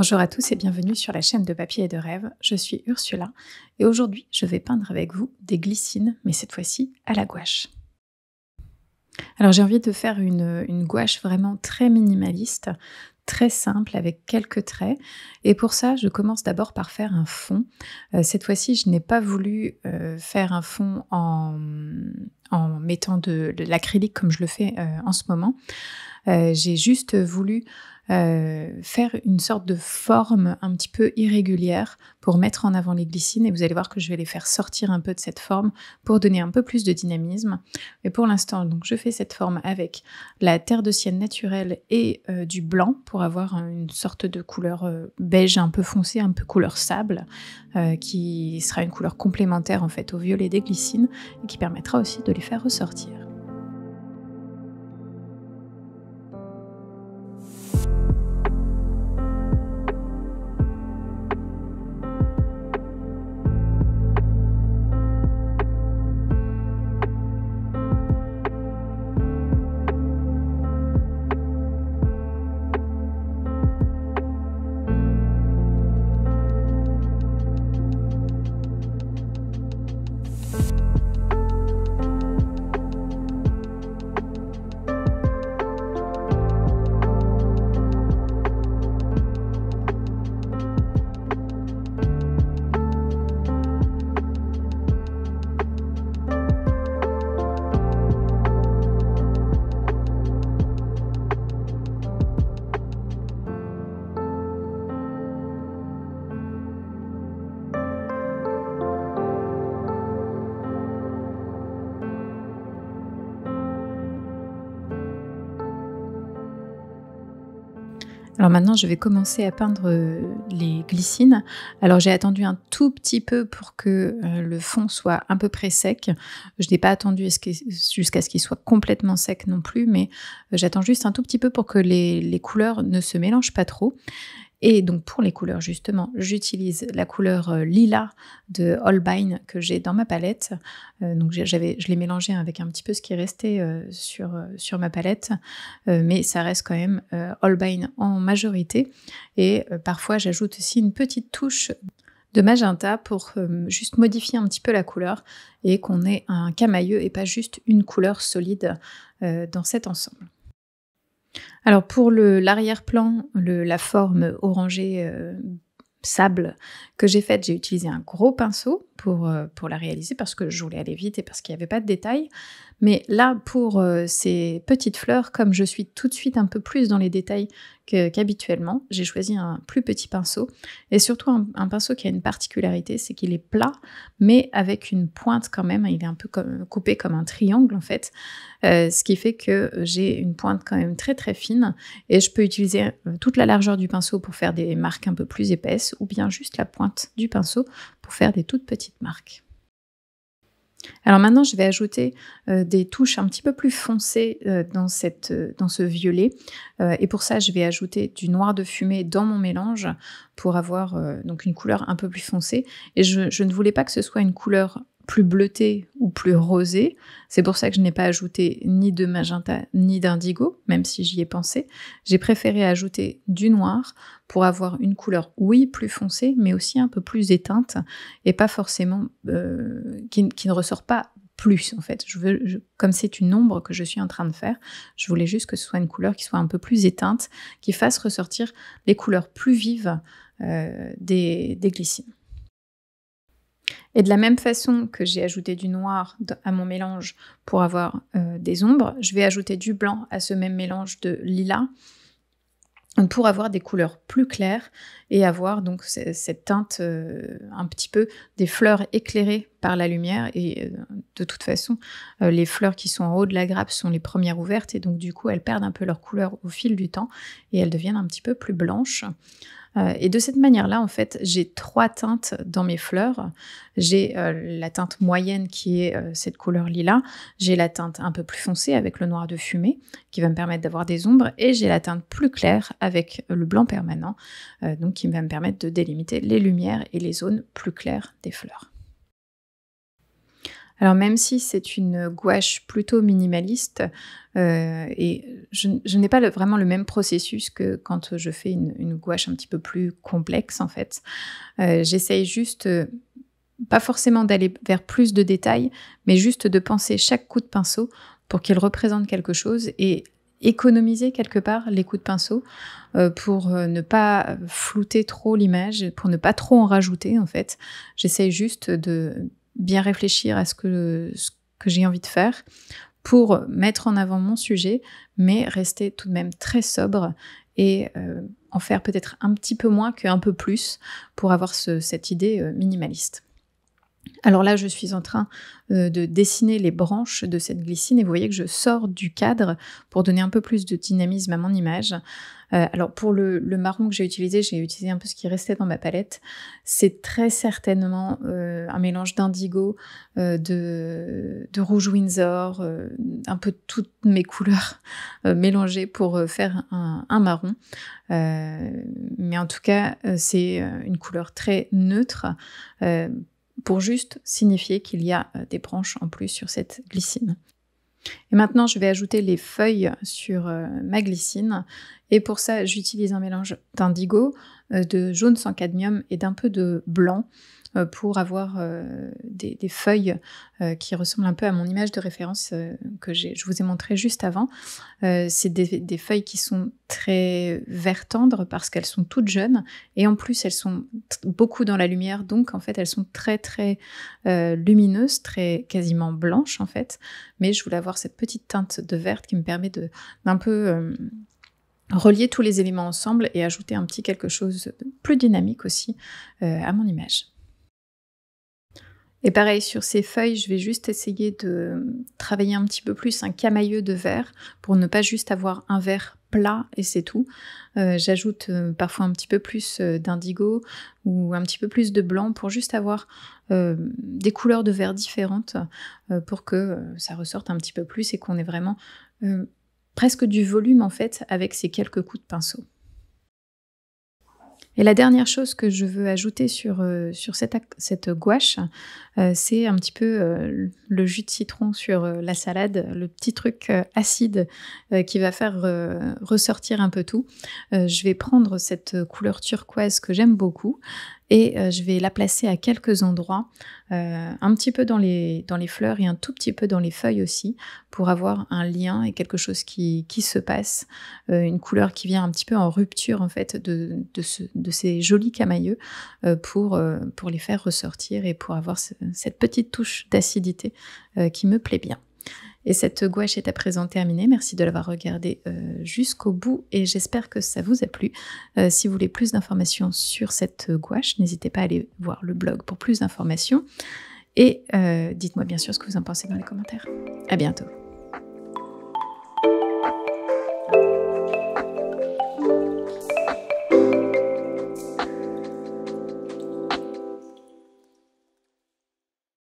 Bonjour à tous et bienvenue sur la chaîne de Papier et de Rêve. Je suis Ursula et aujourd'hui je vais peindre avec vous des glycines, mais cette fois-ci à la gouache. Alors j'ai envie de faire une gouache vraiment très minimaliste, très simple avec quelques traits, et pour ça je commence d'abord par faire un fond. Cette fois-ci je n'ai pas voulu faire un fond en mettant de l'acrylique comme je le fais en ce moment. J'ai juste voulu faire une sorte de forme un petit peu irrégulière pour mettre en avant les glycines, et vous allez voir que je vais les faire sortir un peu de cette forme pour donner un peu plus de dynamisme. Mais pour l'instant, donc je fais cette forme avec la terre de sienne naturelle et du blanc pour avoir une sorte de couleur beige un peu foncé, un peu couleur sable, qui sera une couleur complémentaire en fait au violet des glycines et qui permettra aussi de les faire ressortir. Alors maintenant, je vais commencer à peindre les glycines. Alors j'ai attendu un tout petit peu pour que le fond soit à peu près sec. Je n'ai pas attendu jusqu'à ce qu'il soit complètement sec non plus, mais j'attends juste un tout petit peu pour que les couleurs ne se mélangent pas trop. Et donc pour les couleurs justement, j'utilise la couleur lilas de Holbein que j'ai dans ma palette. Donc je l'ai mélangé avec un petit peu ce qui est resté sur ma palette, mais ça reste quand même Holbein en majorité. Et parfois j'ajoute aussi une petite touche de magenta pour juste modifier un petit peu la couleur et qu'on ait un camailleux et pas juste une couleur solide dans cet ensemble. Alors pour l'arrière-plan, la forme orangée sable que j'ai faite, j'ai utilisé un gros pinceau pour la réaliser parce que je voulais aller vite et parce qu'il n'y avait pas de détails. Mais là, pour ces petites fleurs, comme je suis tout de suite un peu plus dans les détails qu'habituellement, j'ai choisi un plus petit pinceau et surtout un pinceau qui a une particularité, c'est qu'il est plat, mais avec une pointe quand même. Il est un peu coupé comme un triangle en fait, ce qui fait que j'ai une pointe quand même très très fine et je peux utiliser toute la largeur du pinceau pour faire des marques un peu plus épaisses ou bien juste la pointe du pinceau pour faire des toutes petites marques. Alors maintenant, je vais ajouter des touches un petit peu plus foncées dans ce violet. Et pour ça, je vais ajouter du noir de fumée dans mon mélange pour avoir donc une couleur un peu plus foncée. Et je ne voulais pas que ce soit une couleur plus bleutée ou plus rosée. C'est pour ça que je n'ai pas ajouté ni de magenta ni d'indigo, même si j'y ai pensé. J'ai préféré ajouter du noir pour avoir une couleur, oui, plus foncée, mais aussi un peu plus éteinte et pas forcément qui ne ressort pas plus en fait. Comme c'est une ombre que je suis en train de faire, je voulais juste que ce soit une couleur qui soit un peu plus éteinte, qui fasse ressortir les couleurs plus vives des glycines. Et de la même façon que j'ai ajouté du noir à mon mélange pour avoir des ombres, je vais ajouter du blanc à ce même mélange de lilas pour avoir des couleurs plus claires et avoir donc cette teinte un petit peu des fleurs éclairées par la lumière. Et de toute façon, les fleurs qui sont en haut de la grappe sont les premières ouvertes et donc du coup elles perdent un peu leur couleur au fil du temps et elles deviennent un petit peu plus blanches. Et de cette manière-là, en fait, j'ai 3 teintes dans mes fleurs. J'ai la teinte moyenne qui est cette couleur lilas. J'ai la teinte un peu plus foncée avec le noir de fumée qui va me permettre d'avoir des ombres. Et j'ai la teinte plus claire avec le blanc permanent, donc qui va me permettre de délimiter les lumières et les zones plus claires des fleurs. Alors même si c'est une gouache plutôt minimaliste, et je n'ai pas vraiment le même processus que quand je fais une gouache un petit peu plus complexe en fait. J'essaye juste, pas forcément d'aller vers plus de détails, mais juste de penser chaque coup de pinceau pour qu'il représente quelque chose et économiser quelque part les coups de pinceau, pour ne pas flouter trop l'image, pour ne pas trop en rajouter en fait. J'essaye juste de bien réfléchir à ce que j'ai envie de faire pour mettre en avant mon sujet, mais rester tout de même très sobre et en faire peut-être un petit peu moins qu'un peu plus pour avoir cette idée minimaliste. Alors là, je suis en train de dessiner les branches de cette glycine et vous voyez que je sors du cadre pour donner un peu plus de dynamisme à mon image. Alors pour le marron que j'ai utilisé un peu ce qui restait dans ma palette. C'est très certainement un mélange d'indigo, de rouge Windsor, un peu toutes mes couleurs mélangées pour faire un marron. Mais en tout cas, c'est une couleur très neutre, pour juste signifier qu'il y a des branches en plus sur cette glycine. Et maintenant, je vais ajouter les feuilles sur ma glycine. Et pour ça, j'utilise un mélange d'indigo, de jaune sans cadmium et d'un peu de blanc pour avoir des feuilles qui ressemblent un peu à mon image de référence que je vous ai montré juste avant. C'est des feuilles qui sont très vert tendre parce qu'elles sont toutes jeunes et en plus elles sont beaucoup dans la lumière, donc en fait elles sont très très lumineuses, très quasiment blanches en fait, mais je voulais avoir cette petite teinte de verte qui me permet d'un peu relier tous les éléments ensemble et ajouter un petit quelque chose de plus dynamique aussi à mon image. Et pareil, sur ces feuilles, je vais juste essayer de travailler un petit peu plus un camailleux de vert pour ne pas juste avoir un vert plat et c'est tout. J'ajoute parfois un petit peu plus d'indigo ou un petit peu plus de blanc pour juste avoir des couleurs de vert différentes pour que ça ressorte un petit peu plus et qu'on ait vraiment presque du volume en fait avec ces quelques coups de pinceau. Et la dernière chose que je veux ajouter sur cette gouache, c'est un petit peu le jus de citron sur la salade, le petit truc acide qui va faire ressortir un peu tout. Je vais prendre cette couleur turquoise que j'aime beaucoup et je vais la placer à quelques endroits, un petit peu dans les fleurs et un tout petit peu dans les feuilles aussi, pour avoir un lien et quelque chose qui se passe, une couleur qui vient un petit peu en rupture en fait de ces jolis camailleux pour les faire ressortir et pour avoir cette petite touche d'acidité qui me plaît bien. Et cette gouache est à présent terminée. Merci de l'avoir regardée jusqu'au bout et j'espère que ça vous a plu. Si vous voulez plus d'informations sur cette gouache, n'hésitez pas à aller voir le blog pour plus d'informations. Et dites-moi bien sûr ce que vous en pensez dans les commentaires. À bientôt.